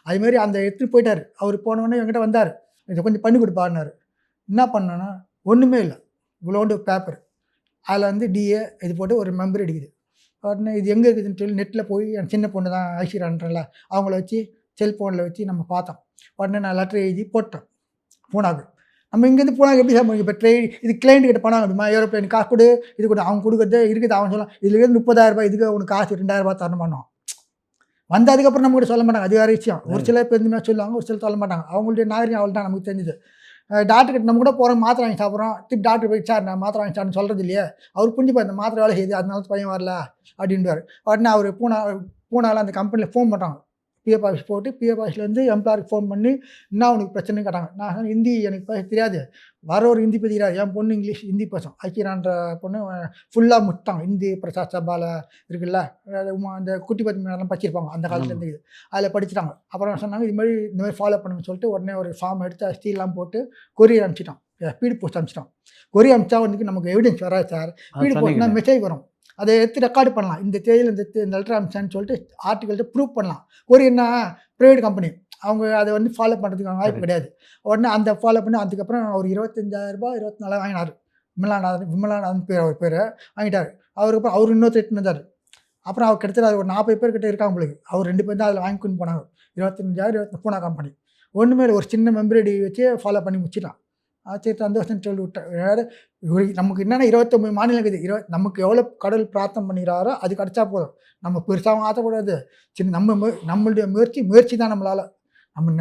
அதுமாரி அந்த எடுத்துகிட்டு போயிட்டார். அவர் போனோடனே என்கிட்ட வந்தார், இதை கொஞ்சம் பண்ணி கொடுப்பாருனாரு. என்ன பண்ணோன்னா ஒன்றுமே இல்லை, இவ்வளோண்டு பேப்பர். அதில் வந்து டிஏ இது போட்டு ஒரு மெம்பர் எடுக்குது. உடனே இது எங்கே இருக்குதுன்னு சொல்லி நெட்டில் போய் என் சின்ன பொண்ணு தான் ஐஸ்வர்யான்றல அவங்கள வச்சு செல்ஃபோனில் வச்சு நம்ம பார்த்தோம். உடனே நான் லெட்டர் எழுதி போட்டோம் பூனாக்கு. நம்ம இங்கேருந்து பூனாக்கு எப்படி சார் இப்போ இது கிளைண்ட் கிட்ட பணம் அப்படிமா, ஏரோப்ளைன் காசு கொடு, இது கூட அவங்க கொடுக்குறது இருக்குது. அவன் சொல்லலாம் இதுலேருந்து 30,000 ரூபாய், இதுக்கு உனக்கு காசு 2,000 ரூபாய் தரணும் பண்ணோம். வந்ததுக்கப்புறம் நம்ம கூட சொல்ல மாட்டாங்க, அது வேறு விஷயம். ஒரு சிலர் பெருந்துமே சொல்லுவாங்க, ஒரு சிலர் சொல்ல மாட்டாங்க. அவங்களுடைய நாகரிகம் அவள் தான் நமக்கு தெரிஞ்சுது. டாக்டர் கிட்ட நம்ம கூட போகிறோம், மாத்திரை வாங்கி சாப்பிட்றோம். திருப்பி டாக்டர் போய் சார் நான் மாத்திரை வாங்கி சார்னு சொல்கிறது இல்லையே. அவர் புரிஞ்சுப்பா இந்த மாத்திரை வேலை செய்யுது, அதனால பையன் வரல அப்படின்வார். உடனே அவர் பூனாவில் அந்த கம்பெனியில் ஃபோன் பண்ணுறாங்க, பிஎஃப் ஆஃபீஸ் போட்டு பிஎஃப் ஆஃபீஸ்லேருந்து எம்ப்ளாயருக்கு ஃபோன் பண்ணி என்ன உனக்கு பிரச்சனைன்னு கேட்டாங்க. நான் சொன்னேன் ஹிந்தி எனக்கு பேச தெரியாது, வர ஒரு ஹிந்தி தெரியாது, என் பொண்ணு இங்கிலீஷ் ஹிந்தி பேசும். ஐக்கியரான்ற பொண்ணு ஃபுல்லாக முடிச்சிட்டாங்க. ஹிந்தி பிரசாத் சபாவில் இருக்குல்ல, அந்த குட்டி பத்தி மேலாம் படிச்சிருப்பாங்க அந்த காலத்துலேருந்து, இது அதில் படிச்சிட்டாங்க. அப்புறம் சொன்னாங்க இந்த மாதிரி ஃபாலோ பண்ணுன்னு சொல்லிட்டு உடனே ஒரு ஃபார்ம் எடுத்து ஸ்டீல்லாம் போட்டு கொரியர் அனுப்பிச்சிட்டோம், ஸ்பீடு போஸ்ட் அனுப்பிச்சிட்டோம். கொரியர் அனுப்பிச்சா வந்து நமக்கு எவிடன்ஸ் வராது சார், ஸ்பீடு போஸ்ட்னா மெசேஜ் வரும், அதை எடுத்து ரெக்கார்டு பண்ணலாம், இந்த தேதியில் இந்த லெட்டர் அனுப்பிச்சான்னு சொல்லிட்டு ஆர்டிகல்ட்டு ப்ரூவ் பண்ணலாம். கொரியர்னா ப்ரைவேட் கம்பெனி, அவங்க அதை வந்து ஃபாலோ பண்ணுறதுக்கான வாய்ப்பு கிடையாது. உடனே அந்த ஃபாலோ பண்ணி அதுக்கப்புறம் ஒரு 25,000 24 வாங்கினார். விமலாநாதன் பேர், அவர் பேர் வாங்கிட்டார். அவருக்கப்புறம் அவர் இன்னொருத்தர் எட்டுன்னு வந்தார். அப்புறம் அவர் கிட்டத்தட்ட அது ஒரு 40 பேர் கிட்ட இருக்காங்க உங்களுக்கு. அவர் 2 பேர் தான் அதில் வாங்கிக்கொண்டு போனாங்க. 25,000 பூனா கம்பெனி ஒன்றுமே இல்லை, ஒரு சின்ன மெம்பர் ஐடி வச்சு ஃபாலோ பண்ணி முடிச்சிட்டான். சரி சந்தோஷம்னு சொல்லி விட்டேன். வேறு நமக்கு என்னென்னா 29 மாநிலம் இருக்குது. நமக்கு எவ்வளோ கடவுள் பிரார்த்தனை பண்ணிக்கிறாரோ அது கிடச்சா போதும். நம்ம பெருசாகவும் ஆற்றக்கூடாது, சின்ன நம்மளுடைய முயற்சி தான் நம்மளால், நம்ம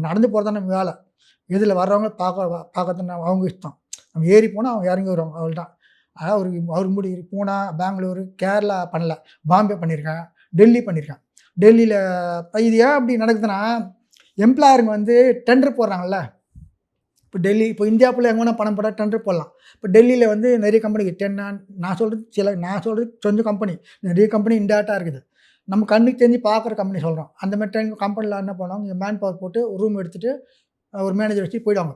நடந்து போகிறது தான் நம்ம வேலை. இதில் வர்றவங்கள பார்க்கறதுனா அவங்க இஷ்டம். நம்ம ஏறி போனால் அவங்க இறங்கி வருவாங்க, அவள் தான். அதாவது அவர் பூனா, பெங்களூரு, கேரளா பண்ணல, பாம்பே பண்ணியிருக்கேன், டெல்லி பண்ணியிருக்கேன். டெல்லியில் இது ஏன் அப்படி நடக்குதுன்னா, எம்ப்ளாயருங்க வந்து டெண்டர் போடுறாங்கல்ல. இப்போ டெல்லி, இப்போ இந்தியாவுக்குள்ளே எங்கே வேணால் பணம் போட்டால் டெண்டர் போடலாம். இப்போ டெல்லியில் வந்து நிறைய கம்பெனிக்கு நான் சொல்கிறது கொஞ்சம் கம்பெனி, நிறைய கம்பெனி இன்டேரக்டாக இருக்குது. நம்ம கண்ணுக்கு தெரிஞ்சு பார்க்குற கம்பெனி சொல்கிறோம். அந்த மாதிரி டைம் கம்பெனியில் என்ன பண்ணுவாங்க, இங்கே மேன் பவர் போட்டு ஒரு ரூம் எடுத்துகிட்டு ஒரு மேனேஜர் வச்சு போயிடுவாங்க.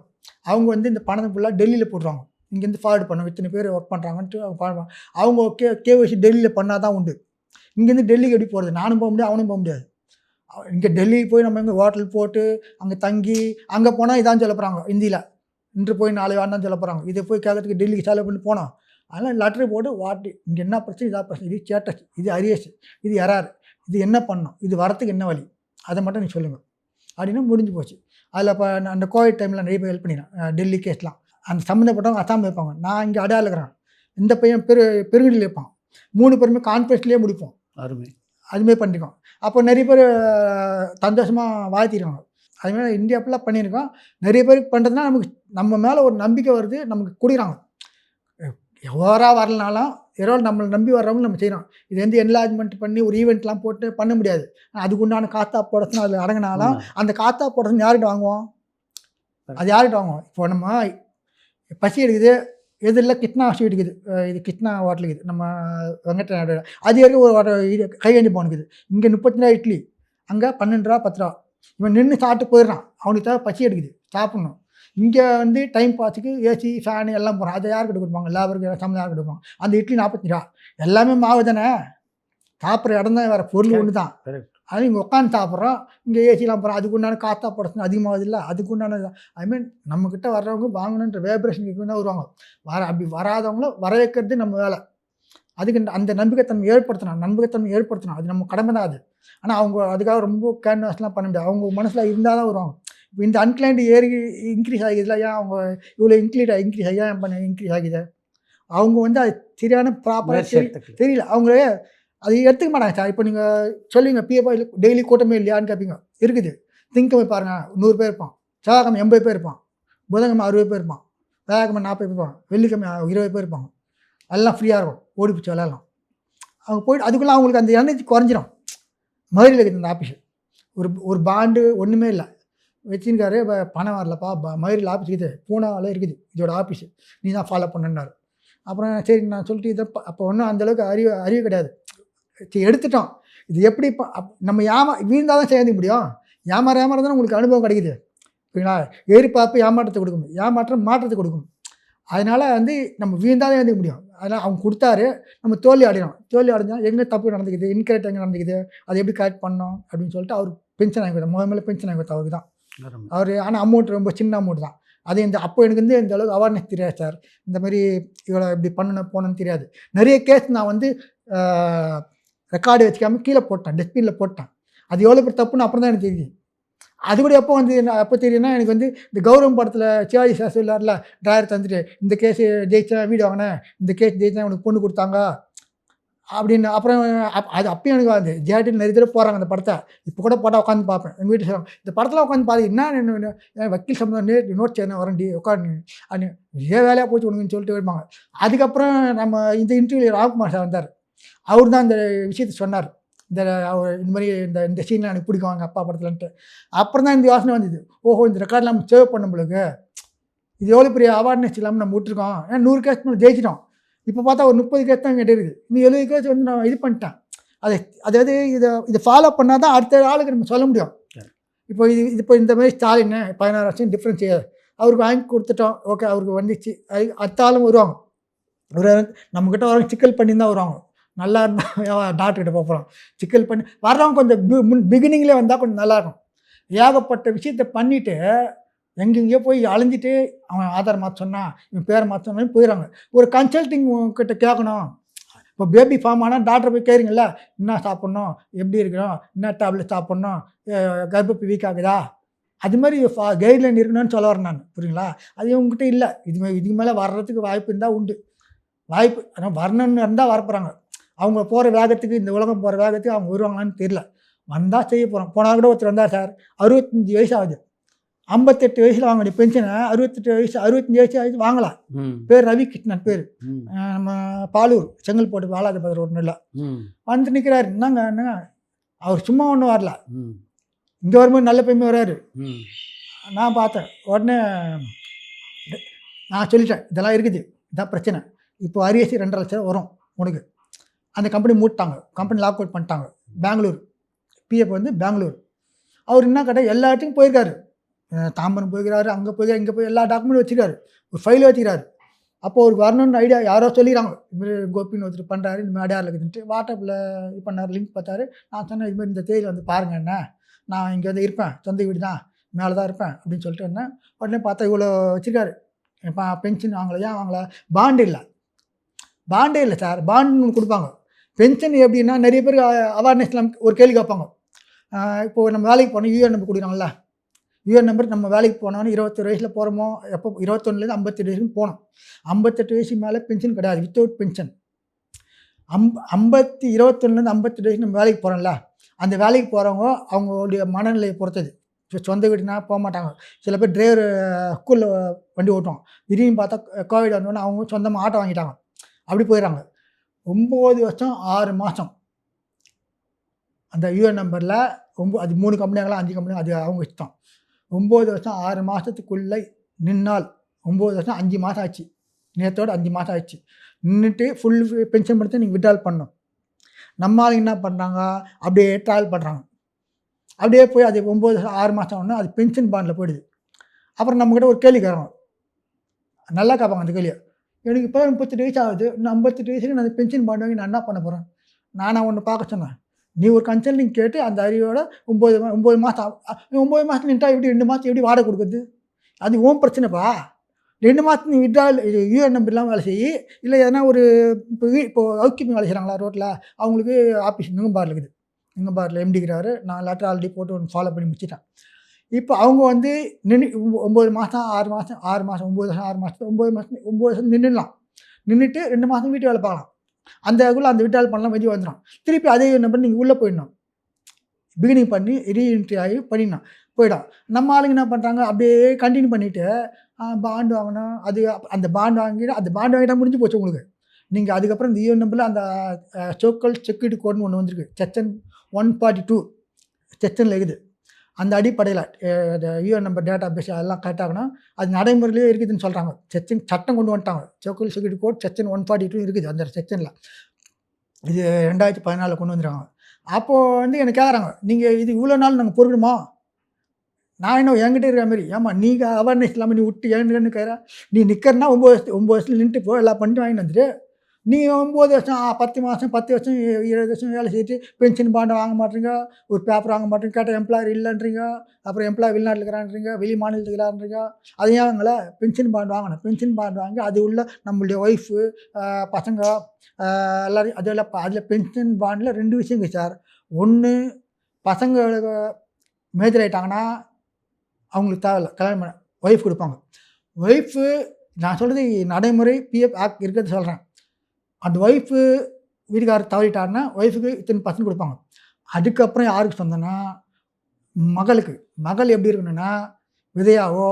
அவங்க வந்து இந்த பணத்தை ஃபுல்லாக டெல்லியில் போட்டுருவாங்க. இங்கேருந்து ஃபார்வர்டு பண்ணுவாங்க, இத்தனை பேர் ஒர்க் பண்ணுறாங்கன்ட்டு அவங்க கேஒய்சி டெல்லியில் பண்ணால் தான் உண்டு. இங்கேருந்து டெல்லிக்கு எப்படி போகிறது, நானும் போக முடியாது, அவனும் போக முடியாது. இங்கே டெல்லிக்கு போய் நம்ம எங்கே ஹோட்டல் போட்டு அங்கே தங்கி அங்கே போனால் இதான் சொல்ல போகிறாங்க ஹிந்தியில், இன்று போய் நாளை வாண்டான்னு சொல்ல போகிறாங்க. இதை போய் கேட்கறதுக்கு டெல்லிக்கு செலவு பண்ணி போனோம். அதனால் லெட்ரு போட்டு இங்கே என்ன பிரச்சனை, இதாக பிரச்சனை, இது ஸ்டேட்டஸ், இது அரியஸ், இது எரார், இது என்ன பண்ணணும், இது வரத்துக்கு என்ன வழி, அதை மட்டும் நீ சொல்லுங்கள் அப்படின்னு முடிஞ்சு போச்சு. அதில் இப்போ அந்த கோவிட் டைமில் நிறைய பேர் ஹெல்ப் பண்ணிடுறேன். டெல்லி கேஸ்லாம் அந்த சம்மந்தப்பட்டவங்க அசாம் வைப்பாங்க, நான் இங்கே அடையாள இருக்கிறேன், இந்த பையன் பெருங்கடியில் வைப்பான், 3 பேருமே கான்ஃபரன்ஸ்லேயே முடிப்போம். அருமை. அதுமாரி பண்ணியிருக்கோம். அப்போ நிறைய பேர் சந்தோஷமாக வாழ்த்திடுவாங்க. அதுமாதிரி இந்தியா ஃபுல்லாக பண்ணியிருக்கோம். நிறைய பேருக்கு பண்ணுறதுனா நமக்கு நம்ம மேலே ஒரு நம்பிக்கை வருது, நமக்கு கொடுக்குறாங்க. எவராக வரலனாலும் யாரோ நம்மளை நம்பி வர்றவங்க நம்ம செய்கிறோம். இது வந்து என்லார்ஜ்மெண்ட் பண்ணி ஒரு ஈவெண்ட்லாம் போட்டு பண்ண முடியாது. அதுக்கு உண்டான காத்தா ப்ரொடக்ஷன் அதில் அடங்கினாலும் அந்த காத்தா ப்ரொடக்ஷன் யார்கிட்ட வாங்குவோம், அது யார்கிட்ட வாங்குவோம். இப்போ நம்ம பசி எடுக்குது, எதிரில் கிருஷ்ணா ஸ்வீட் இருக்குது, இது கிருஷ்ணா ஹோட்டல் இருக்குது நம்ம வெங்கட்ட நாடு, அது வரைக்கும் ஒரு இது கையேந்தி போனுக்குது. இங்கே 30 ரூபா இட்லி, அங்கே 12 ரூபா 10 ரூபா. இவன் நின்று சாப்பிட்டு போயிடுறான், அவனுக்கு தேவை பசி எடுக்குது, சாப்பிட்ணும். இங்கே வந்து டைம் பாஸுக்கு ஏசி ஃபேனு எல்லாம் போகிறோம், அதை யார்கிட்ட கொடுப்பாங்க, லேபருக்கு சம்பளம் யார்கிட்ட கொடுப்பாங்க. அந்த இட்லி 40 ரூபா, எல்லாமே மாவு தானே, சாப்பிட்ற இடம் தான், வேறு பொருள் ஒன்று தான். அது இங்கே உட்காந்து சாப்பிட்றோம், இங்கே ஏசிலாம் போகிறோம், அதுக்கு உண்டான காத்தா ப்ரொடக்ஷன் அதிகமாகுது இல்லை, அதுக்கு உண்டான ஐ நம்மக்கிட்ட வர்றவங்க வாங்கணுன்ற வேப்ரேஷனுக்கு தான் வருவாங்க. அப்படி வராதவங்களும் வர வைக்கிறது நம்ம வேலை. அதுக்கு அந்த நம்பிக்கைத்தன்மை ஏற்படுத்தணும், அது நம்ம கடமை தான் அது. ஆனால் அவங்க அதுக்காக ரொம்ப கேன்வாஸ்லாம் பண்ண முடியாது, அவங்க மனசில் இருந்தால் தான் வருவாங்க. இப்போ இந்த அன்கிளைண்ட் இன்க்ரீஸ் ஆகிதுல, ஏன் அவங்க இவ்வளோ இன்க்ரீஸ் ஆகி ஏன் பண்ண இன்க்ரீஸ் ஆகிது, அவங்க வந்து அது சரியான ப்ராப்பராக தெரியல, அவங்களே அது எடுத்துக்க மாட்டாங்க சார். இப்போ நீங்கள் சொல்லுவீங்க பிஎஃப் டெய்லி கூட்டமே இல்லையான்னு கேட்பீங்க, இருக்குது. திங்கக்கிழமை பாருங்கள் 100 பேர் இருப்பான், செவ்வாய்க்கிழமை 80 பேர் இருப்பான், புதன்கிழமை 60 பேர் இருப்பான், வியாழக்கிழமை 40 பேர் இருப்பான், வெள்ளிக்கிழமை 20 பேர் இருப்பாங்க. எல்லாம் ஃப்ரீயாக இருக்கும், ஓடி பிடிச்சி விளையாடலாம். அவங்க போய்ட்டு அதுக்குள்ளே அவங்களுக்கு அந்த எனர்ஜி குறைஞ்சிரும். மதுரையில் இருக்குது அந்த ஆஃபீஸு, ஒரு பாண்டு ஒன்றுமே இல்லை வச்சுருக்காரு, பணம் வரலப்பா, மதுரையில் ஆஃபீஸ் இருக்குது, பூனாவில் இருக்குது இதோட ஆஃபீஸு, நீ தான் ஃபாலோ பண்ணுன்னாரு. அப்புறம் சரி நான் சொல்லிட்டு இதை அப்போ ஒன்றும் அந்தளவுக்கு அறிவு கிடையாது, எடுத்துட்டோம். இது எப்படி இப்போ நம்ம வீழ்ந்தால் தான் செய்ய முடியும், ஏமாற தான் உங்களுக்கு அனுபவம் கிடைக்குது. ஓகேங்களா, எதிர்பார்ப்பு ஏமாற்றத்தை கொடுக்கும், ஏமாற்றம் மாற்றத்தை கொடுக்கும். அதனால் வந்து நம்ம வீழ்ந்தால் தான் எழுந்திக்க முடியும். அதனால் அவங்க கொடுத்தாரு, நம்ம தோல்வி அடைஞ்சால் எங்கே தப்பு நடந்துக்குது, இன்கரெக்ட் எங்கே நடந்துக்குது, அதை எப்படி கரெக்ட் பண்ணோம் அப்படின்னு சொல்லிட்டு அவர் பென்ஷன் வாங்கி கொடுத்தார். முதல்ல பென்ஷன் வாங்கி கொடுத்தா அவருக்கு தான் அவர். ஆனால் அமௌண்ட் ரொம்ப சின்ன அமௌண்ட் தான். அது அப்போ எனக்கு வந்து இந்த அளவுக்கு அவேர்னஸ் தெரியாது சார், இந்த மாதிரி இவ்வளோ இப்படி போனோன்னு தெரியாது. நிறைய கேஸ் நான் வந்து ரெக்கார்டு வச்சுக்காமல் கீழே போட்டேன், டஸ்ட்பினில் போட்டேன். அது எவ்வளோ பேர் தப்புன்னு அப்புறம் தான் எனக்கு தெரியுது. அது கூட எப்போ தெரியும்னா, எனக்கு வந்து இந்த கௌரவம் படத்தில் சிவாஜி சார் சொல்லார்ல, டிராயர் தந்துட்டு இந்த கேஸு ஜெயிச்சா வீடு வாங்கினேன், இந்த கேஸ் ஜெயிச்சா உனக்கு பொண்ணு கொடுத்தாங்க அப்படின்னு. அப்புறம் அது அப்பயும் எனக்கு வந்து ஜேடியில் நிறைய தடவை போகிறாங்க அந்த படத்தை. இப்போ கூட படம் உட்காந்து பார்ப்பேன், எங்கள் வீட்டு சொல்லுவாங்க இந்த படத்தில் உட்காந்து பார்த்து என்ன வக்கீல் சம்பந்தம் நோட் செய்யணும் வரண்டி உட்காந்து அப்படின்னு ஏன் வேலையாக போச்சு உனக்குன்னு சொல்லிட்டு வருவாங்க. அதுக்கப்புறம் நம்ம இந்த இன்டர்வியூ ராம்குமார் சார் வந்தார், அவர் தான் இந்த விஷயத்தை சொன்னார். இந்த இந்த மாதிரி இந்த சீனில் எனக்கு பிடிக்கும் எங்கள் அப்பா படத்துலன்ட்டு. அப்புறம் தான் இந்த யோசனை வந்தது, ஓஹோ இந்த ரெக்கார்ட் நம்ம சேவ் பண்ண முடியுங்க, இது எவ்வளோ பெரிய அவார்ட்னஸ் இல்லாமல் நம்ம விட்டுருக்கோம். ஏன்னா 100 கேஸ் நம்ம ஜெயிச்சிட்டோம். இப்போ பார்த்தா ஒரு 30 கேஸ் தான் என்கிட்ட இருக்குது. இன்னும் 70 கேஸ் வந்து நான் இது பண்ணிட்டேன். அதாவது இதை ஃபாலோ பண்ணால் தான் அடுத்த ஆளுக்கு நம்ம சொல்ல முடியும். இப்போ இந்த மாதிரி ஸ்டாலின் 16 வருஷம் டிஃப்ரென்ஸ் அவருக்கு வாங்கி கொடுத்துட்டோம், ஓகே அவருக்கு வந்துச்சு. அடுத்த ஆளும் வருவாங்க, ஒரு நம்மக்கிட்ட வரவங்க சிக்கல் பண்ணி தான் வருவாங்க. நல்லா இருந்தால் டாக்டர்கிட்ட போகிறோம், சிக்கல் பண்ணி வர்றவங்க கொஞ்சம் பிகினிங்லேயே வந்தால் கொஞ்சம் நல்லாயிருக்கும். ஏகப்பட்ட விஷயத்தை பண்ணிவிட்டு எங்கெங்கேயோ போய் அலைஞ்சிட்டு அவன் ஆதார் மாற்ற சொன்னான், இவன் பேரை மாற்ற சொன்னாலும் போயிடறாங்க. ஒரு கன்சல்டிங் கிட்ட கேட்கணும். இப்போ பேபி ஃபார்ம் ஆனால் டாக்டர் போய் கேட்குறீங்களா, என்ன சாப்பிட்ணும், எப்படி இருக்கணும், என்ன டேப்லெட் சாப்பிட்ணும், கர்ப்பப்பை வீக் ஆகுதா, அது மாதிரி கைட்லைன் இருக்கணும்னு சொல்ல வரேன் நான், புரியுங்களா? அது இவங்ககிட்ட இல்லை. இதுக்கு மேலே வர்றதுக்கு வாய்ப்பு இருந்தால் உண்டு, வாய்ப்பு ஆனால் வரணுன்னு இருந்தால் வரப்போகிறாங்க. அவங்க போகிற வேகத்துக்கு, இந்த உலகம் போகிற வேகத்துக்கு அவங்க வருவாங்களான்னு தெரியல. வந்தால் செய்ய போகிறோம். போனால் கூட ஒருத்தர் வந்தார் சார், 65 வயசு ஆகுது, 58 வயசில் வாங்க வேண்டிய பென்ஷனை 68 வயசு 65 வயசு ஆகிடுச்சு வாங்கலாம். பேர் ரவி கிருஷ்ணன் பேர், நம்ம பாலூர் செங்கல்பட்டு வாலாஜபதி ரோடு இல்லை வந்து நிற்கிறாரு. என்னங்க அவர் சும்மா ஒன்றும் வரல, இங்கே வரும்போது நல்ல பெருமை வராரு. நான் பார்த்தேன் உடனே நான் சொல்லிட்டேன், இதெல்லாம் இருக்குது, இதான் பிரச்சனை. இப்போ அரியசி 2.5 லட்சம் வரும் உனக்கு. அந்த கம்பெனி மூட்டாங்க, கம்பெனி லாக் அவுட் பண்ணிட்டாங்க. பெங்களூர் பிஎஃப் வந்து பெங்களூர். அவர் என்ன கேட்டால் எல்லா இடத்துக்கும் போயிருக்காரு, தாம்பரம் போய்க்கிறாரு, அங்கே போய் இங்கே போய் எல்லா டாக்குமெண்ட்டும் வச்சுக்கிறாரு, ஒரு ஃபைல் வச்சுக்கிறாரு. அப்போது அவருக்கு வரணுன்னு ஐடியா யாரோ சொல்லிடுறாங்க, இதுமாதிரி கோபின்னு ஒருத்தர் பண்ணுறாரு, இந்த மாதிரி அடையாளம் இருக்குதுன்ட்டு வாட்ஸ்அப்பில் இது பண்ணார், லிங்க் பார்த்தாரு. நான் சொன்னேன் இதுமாதிரி இந்த தேதியில் வந்து பாருங்கள், என்ன நான் இங்கே வந்து இருப்பேன், சொந்த வீடு தான், மேலே தான் இருப்பேன் அப்படின்னு சொல்லிட்டு என்ன. உடனே பார்த்தா இவ்வளோ வச்சுருக்காரு. இப்போ பென்ஷன் வாங்கலை, ஏன் வாங்கலை, பாண்டு இல்லை சார், பாண்டு கொடுப்பாங்க. பென்ஷன் எப்படின்னா நிறைய பேர் அவேர்னஸ்லாம் ஒரு கேள்வி கேட்பாங்க. இப்போது நம்ம வேலைக்கு போனோம், யூஏஎன் நம்பர் கொடுக்குறாங்கல்ல, யூஏஎன் நம்பர் நம்ம வேலைக்கு போனோன்னு 21 வயசில் போகிறோமோ, எப்போ 21லேருந்து 58 வயசுக்கு போனோம். 58 வயசுக்கு மேலே பென்ஷன் கிடையாது, வித்தவுட் பென்ஷன். 21லேருந்து 58 வயசு நம்ம வேலைக்கு போகிறோம்ல, அந்த வேலைக்கு போகிறவங்க அவங்களுடைய மனநிலையை பொறுத்தது. இப்போ சொந்த வீடுனா போக மாட்டாங்க. சில பேர் டிரைவர் ஸ்கூலில் வண்டி ஓட்டுவாங்க, திடீர்னு பார்த்தா கோவிட் வந்தோடனே அவங்க சொந்தமாக ஆட்டோ வாங்கிட்டாங்க, அப்படி போயிடுறாங்க. 9 வருஷம் 6 மாதம் அந்த யூஏஎன் நம்பரில் அது 3 கம்பெனியாகலாம் 5 கம்பெனியாக, அது அவங்க இஷ்டம். 9 வருஷம் 6 மாதத்துக்குள்ளே நின்னால், 9 வருஷம் 5 மாதம் ஆச்சு, நேரத்தோடு 5 மாதம் ஆச்சு, நின்றுட்டு ஃபுல் பென்ஷன் படுத்து நீங்கள் விட்ரால் பண்ணணும். நம்ம ஆளுங்க என்ன பண்ணுறாங்க, அப்படியே ட்ராவல் பண்ணுறாங்க, அப்படியே போய் அது 9 வருஷம் 6 மாதம் ஒன்று அது பென்ஷன் பாண்டில் போயிடுது. அப்புறம் நம்மக்கிட்ட ஒரு கேள்வி கேட்குறோம், நல்லா கேட்பாங்க அந்த கேள்வியை, எனக்கு இப்போ 38 வயசு ஆகுது, இன்னும் 58 வயசுக்கு நான் பென்ஷன் பாண்ட் வாங்கி நான் என்ன பண்ண போகிறேன். நான் ஒன்று பார்க்க சொன்னேன், நீ ஒரு கன்சல்டிங் கேட்டு அந்த அறிவோட 9 மாதம் 9 மாதத்துல நின்ட்டா எப்படி 2 மாதம் எப்படி வாடகை கொடுக்குறது, அது ஓன் பிரச்சனைப்பா. 2 மாதத்துக்கு நீ விட்ரால் யூஏஎன் நம்பர் இல்லாமல் வேலை செய்யி, இல்லை எதனா ஒரு இப்போது ஹவுஸ் கீப்பிங் வேலை செய்கிறாங்களா ரோட்டில், அவங்களுக்கு ஆஃபீஸ் நுங்கம்பாரில் இருக்குது, நுங்கம்பாரில் எம்டிக்கிறாரு. நான் லெட்டர் ஆல்ரெடி போட்டு ஒன்று ஃபாலோ பண்ணி முடிச்சிட்டேன். இப்போ அவங்க வந்து 9 மாதம் 6 மாதம் 6 மாதம் 9 வருஷம் 6 மாதம் 9 வருஷம் நின்றுடலாம், நின்றுட்டு 2 மாதம் வீட்டு வேலை பார்க்கலாம். அந்த அதுக்குள்ளே அந்த விட்ரால் பண்ணலாம், வெளியே வந்துடும். திருப்பி அதே நம்பர் நீங்கள் உள்ளே போயிடணும், பிகினிங் பண்ணி ரீஎன்ட்ரி ஆகி பண்ணிடணும், போயிடும். நம்ம ஆளுங்க என்ன பண்ணுறாங்க, அப்படியே கண்டினியூ பண்ணிவிட்டு பாண்டு வாங்கணும், அது அந்த பாண்டு வாங்கிட்டா முடிஞ்சு போச்சு உங்களுக்கு. நீங்கள் அதுக்கப்புறம் இந்த யூஎன் நம்பரில் அந்த சோக்கல் செக்யூரிட்டி கோட்னு ஒன்று வந்திருக்கு, செக்ஷன் 142 செக்ஷனில் இருக்குது. அந்த அடிப்படையில் யூஎன் நம்பர் டேட்டா பேஸ் அதெல்லாம் கரெக்டாகணும், அது நடைமுறையிலே இருக்குதுன்னு சொல்கிறாங்க. சட்டம் கொண்டு வந்துட்டாங்க, சோக்கல் செக்யூரிட்டி கோட் செக்ஷன் 142 இருக்குது அந்த செக்ஷனில். இது 2014 கொண்டு வந்துருக்காங்க. அப்போது வந்து எனக்கு கேட்குறாங்க, நீங்கள் இது இவ்வளோ நாள் நாங்கள் பொறுக்கணுமா, நான் இன்னும் என்கிட்ட இருக்கிற மாதிரி, ஏமா நீங்கள் அவேர்னஸ் இல்லாமல் நீ விட்டு ஏன்னு கேட்குற, நீ நிற்கிறனா 9 வருஷத்தில் நின்றுட்டு போ, எல்லாம் பண்ணிட்டு வாங்கிட்டு வந்துட்டு, நீ 9 வருஷம் 10 மாதம் 10 வருஷம் 20 வருஷம் வேலை செய்துட்டு பென்ஷன் பாண்டை வாங்க மாட்டேறீங்க, ஒரு பேப்பர் வாங்க மாட்டேங்க, கேட்டால் எம்ப்ளாயர் இல்லைன்றீங்க, அப்புறம் எம்ப்ளாயர் வெளிநாட்டில் இருக்கிறான்றீங்க, வெளி மாநிலத்தில் இருக்கிறான்றீங்க. அது ஏன் வாங்கலை, பென்ஷன் பாண்டு வாங்கணும். பென்ஷன் பாண்டு வாங்கி அது உள்ள நம்மளுடைய ஒய்ஃபு பசங்க எல்லோரும் அதில் பென்ஷன் பாண்டில் 2 விஷயம் இருக்குது சார். ஒன்று, பசங்களுக்கு மேஜர் ஆகிட்டாங்கன்னா அவங்களுக்கு தேவையில்லை, கல்யாணம் பண்ண ஒய்ஃப் கொடுப்பாங்க. ஒய்ஃபு நான் சொல்கிறது நடைமுறை பிஎஃப் ஆக்ட் இருக்கிறது சொல்கிறேன். அந்த ஒய்ஃபு வீட்டுக்காரர் தவறிட்டாருன்னா ஒய்ஃபுக்கு இத்தனை % கொடுப்பாங்க. அதுக்கப்புறம் யாருக்கு சொந்தம்னா மகளுக்கு. மகள் எப்படி இருக்கணும்னா விதையாவோ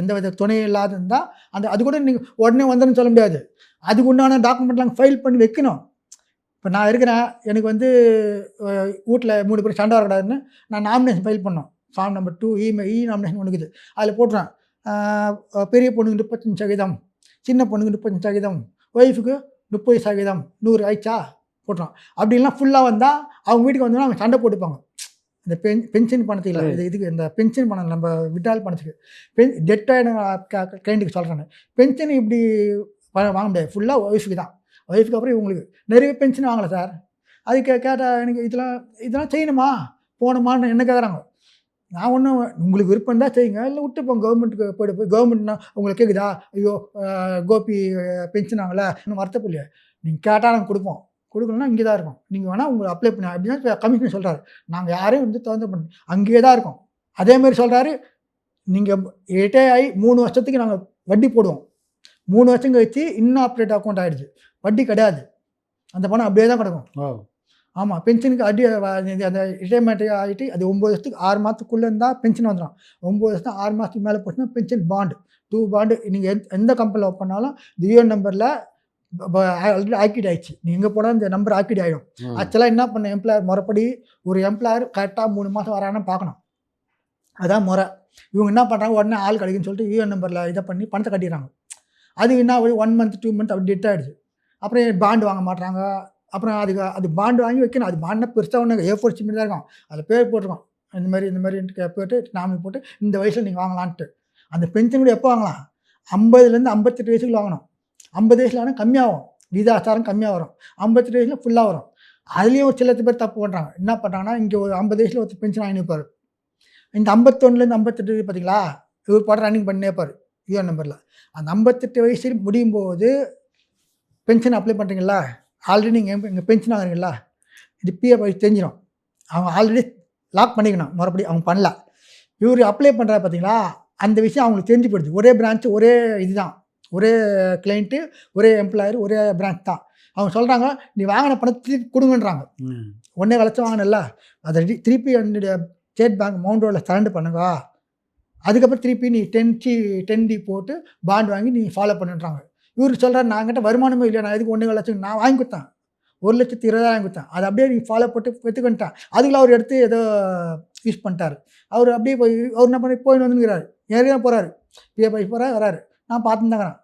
எந்த வித துணை இல்லாத இருந்தால் அது கூட நீங்கள் உடனே வந்துன்னு சொல்ல முடியாது. அதுக்கு உண்டான டாக்குமெண்ட்லாம் ஃபைல் பண்ணி வைக்கணும். இப்போ நான் இருக்கிறேன், எனக்கு வந்து வீட்டில் 3 பேர் சண்டை வரக்கூடாதுன்னு நான் நாமினேஷன் ஃபைல் பண்ணோம். ஃபார்ம் நம்பர் 2 நாமினேஷன் ஒன்று இருக்குது. அதில் போட்டுறேன், பெரிய பொண்ணுக்கு 35%, சின்ன பொண்ணுக்கு 35%, ஒய்ஃபுக்கு 30%, 100 ஆயிடுச்சா போட்டுறோம். அப்படிலாம் ஃபுல்லாக வந்தால் அவங்க வீட்டுக்கு வந்தோன்னா அவங்க சண்டை போட்டுப்பாங்க. இந்த பென்ஷன் பணத்துக்கு இல்லை, இதுக்கு இந்த பென்ஷன் பணம் நம்ம விட்ரால் பணத்துக்கு டெட்டான கிளைண்ட்டுக்கு சொல்கிறேன். பென்ஷன் இப்படி வாங்க முடியாது, ஃபுல்லாக ஒய்ஃபுக்கு தான். ஒய்ஃபுக்கு அப்புறம் இவங்களுக்கு நிறைய பென்ஷன் வாங்கலை சார். அதுக்கு கேட்டால் எனக்கு இதெல்லாம் செய்யணுமா போகணுமான்னு என்ன கேட்குறாங்க. நான் ஒன்றும் உங்களுக்கு விருப்பம் தான் செய்யுங்க, இல்லை விட்டுப்போம் கவர்மெண்ட்டுக்கு போய் கவர்மெண்ட்னா உங்களுக்கு கேட்குதா, ஐயோ கோபி பென்ஷன் வாங்கலை இன்னும் வருத்தப்படலையே, நீங்கள் கேட்டால் நாங்கள் கொடுப்போம், கொடுக்கலன்னா இங்கே தான் இருக்கும், நீங்கள் வேணால் உங்களுக்கு அப்ளை பண்ணி அப்படின்னா கமிஷனர் சொல்கிறாரு. நாங்கள் யாரையும் வந்து திறந்து பண்ணி அங்கேயே தான் இருக்கோம். அதேமாதிரி சொல்கிறாரு, நீங்கள் ரிட்டையர் ஆகி 3 வருஷத்துக்கு நாங்கள் வட்டி போடுவோம், 3 வருஷம் கழிச்சு இன்னும் ஆப்ரேட் அக்கௌண்ட் ஆகிடுச்சு, வட்டி கிடையாது, அந்த பணம் அப்படியே தான் கிடக்கும். ஆமாம், பென்ஷனுக்கு அந்த ரிட்டைர்மெண்ட் ஆகிட்டு அது 9 வருஷத்துக்கு 6 மாதத்துக்குள்ளே இருந்தால் பென்ஷன் வந்துடும். 9 வருஷத்துக்கு 6 மாதத்துக்கு மேலே போச்சுன்னா பென்ஷன் பாண்டு 2 பாண்டு நீங்கள் எந்த கம்பெனியில் ஒர்க் பண்ணாலும் இந்த யூஎன் நம்பரில் ஆல்ரெடி ஆக்டிவேட் ஆகிடுச்சு. நீங்கள் எங்கே போனால் இந்த நம்பர் ஆக்டிவேட் ஆகிடும். ஆக்சுவலாக என்ன பண்ண எம்ப்ளாயர் முறைப்படி ஒரு எம்ப்ளாயர் கரெக்டாக 3 மாதம் வரான்னு பார்க்கணும், அதான் முறை. இவங்க என்ன பண்ணுறாங்க, உடனே ஆள் கிடைக்குன்னு சொல்லிட்டு யூஎன் நம்பரில் இதை பண்ணி பணத்தை கட்டிடுறாங்க. அது என்ன 1 மந்த் 2 மந்த் அப்படி டெட் ஆகிடுச்சு. அப்புறம் பாண்டு வாங்க மாட்டாங்க. அப்புறம் அது பாண்டு வாங்கி வைக்கணும். அது பாண்டுனா பெருசாக ஒன்று A4 சிமெண்ட் தான் இருக்கும், அதில் பேர் போட்டிருக்கோம், இந்த மாதிரி போட்டு நாமினி போட்டு இந்த வயசில் நீங்கள் வாங்கலான்ட்டு. அந்த பென்ஷன் கூட எப்போ வாங்கலாம், 50லேருந்து 58 வயசுக்கு வாங்கணும். 50 வயசில் ஆனால் கம்மியாகும், விகிதாச்சாரம் கம்மியாக வரும். 58 வயசில் ஃபுல்லாக வரும். அதுலேயும் ஒரு சில பேர் தப்பு பண்ணுறாங்க. என்ன பண்ணுறாங்கன்னா, இங்கே ஒரு 50 வயசில் ஒருத்தர் பென்ஷன் வாங்கி நிற்பார், இந்த 51லேருந்து 58 பார்த்தீங்களா, இவர் பாட்டு ரன்னிங் பண்ணி நிற்பார் யூஎன் நம்பரில். அந்த 58 வயசு முடியும் போது பென்ஷன் அப்ளை பண்ணுறீங்களா, ஆல்ரெடி நீங்கள் இங்கே பென்ஷன் வாங்குறீங்களா, இது பிஎஃப் தெரிஞ்சிடும். அவங்க ஆல்ரெடி லாக் பண்ணிக்கணும், மறுபடி அவங்க பண்ணல. இவர் அப்ளை பண்ணுறா பார்த்தீங்களா, அந்த விஷயம் அவங்களுக்கு தெரிஞ்சு போயிடுது. ஒரே பிரான்ச்சு, ஒரே இதுதான், ஒரே கிளைண்ட்டு, ஒரே எம்ப்ளாயர், ஒரே பிரான்ச் தான். அவங்க சொல்கிறாங்க, நீ வாங்கின பணத்தை திருப்பி கொடுங்கன்றாங்க. 1.5 லட்சம் வாங்கினல, அதை திருப்பி என்னுடைய ஸ்டேட் பேங்க் மவுண்ட் ரோடில் சரண்டர் பண்ணுங்க, அதுக்கப்புறம் திருப்பி நீ 10D போட்டு பாண்ட் வாங்கி நீ ஃபாலோ பண்ணுன்றாங்க. இவர் சொல்கிறார், நான்கிட்ட வருமானமே இல்லை, நான் எதுக்கு 1.5 லட்சம் நான் வாங்கி கொடுத்தேன், 1,20,000 வாங்கி கொடுத்தேன், அதை அப்படியே நீ ஃபாலோ போட்டு எடுத்துக்கிட்டேன். அதுக்குள்ள அவர் எடுத்து ஏதோ யூஸ் பண்ணிட்டார். அவர் அப்படியே போய் அவர் என்ன பண்ணி போயின்னு வந்துங்கிறாரு, ஏறியா போகிறாரு, பிஏ போய் போகிறார் வராரு, நான் பார்த்துருந்தாங்கிறேன்,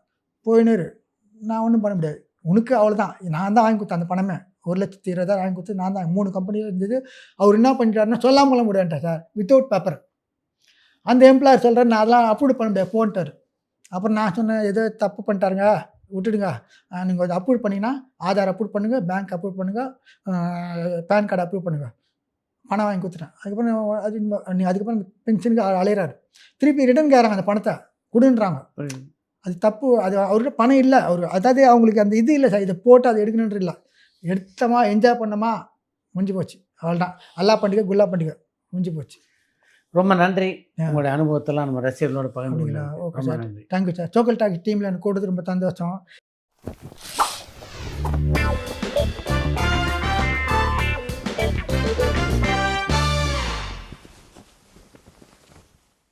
போயின்னு நான் ஒன்றும் பண்ண முடியாது, உனக்கு அவ்வளோதான், நான் தான் வாங்கி கொடுத்தேன் அந்த பணமே, 1,20,000 வாங்கி கொடுத்து நான் தான் 3 கம்பெனியில் இருந்தது. அவர் என்ன பண்ணிட்டாருன்னா சொல்லாமல் கொள்ள முடியாதுன்ட்டார் சார், வித்தவுட் பேப்பர். அந்த எம்ப்ளாயர் சொல்கிறார், நான் அதெல்லாம் அப்ரூவ் பண்ண முடியாது போன்ட்டார். அப்புறம் நான் சொன்னேன், ஏதோ தப்பு பண்ணிட்டாருங்க, விட்டுடுங்க, நீங்கள் கொஞ்சம் அப்ரூவ் பண்ணிங்கன்னா ஆதார் அப்ரூவ் பண்ணுங்கள், பேங்க் அப்ரூவ் பண்ணுங்கள், பேன் கார்டு அப்ரூவ் பண்ணுங்கள், பணம் வாங்கி கொடுத்துட்டேன். அதுக்கப்புறம் அதுக்கப்புறம் பென்ஷனுக்கு அலையிறாரு, திருப்பி ரிட்டர்ன் கேட்குறாங்க, அந்த பணத்தை கொடுன்றாங்க. அது தப்பு, அது அவர்கிட்ட பணம் இல்லை, அதாவது அவங்களுக்கு அந்த இது இல்லை சார், இதை போட்டு அதை எடுக்கணுன்ற இல்லை, எடுத்தமா என்ஜாய் பண்ணோமா முடிஞ்சு போச்சு, அவ்வளோதான். அல்லா பண்டிகை குல்லா பண்டிகை முடிஞ்சு போச்சு. ரொம்ப நன்றி, உங்களுடைய அனுபவத்தெல்லாம் நம்ம ரசிகர்களோட பகிர்ந்துக்கலாம். Okay sir, thank you sir. சோக்கல் டாக் டீமில் எனக்கு கூடுறது ரொம்ப சந்தோஷம்.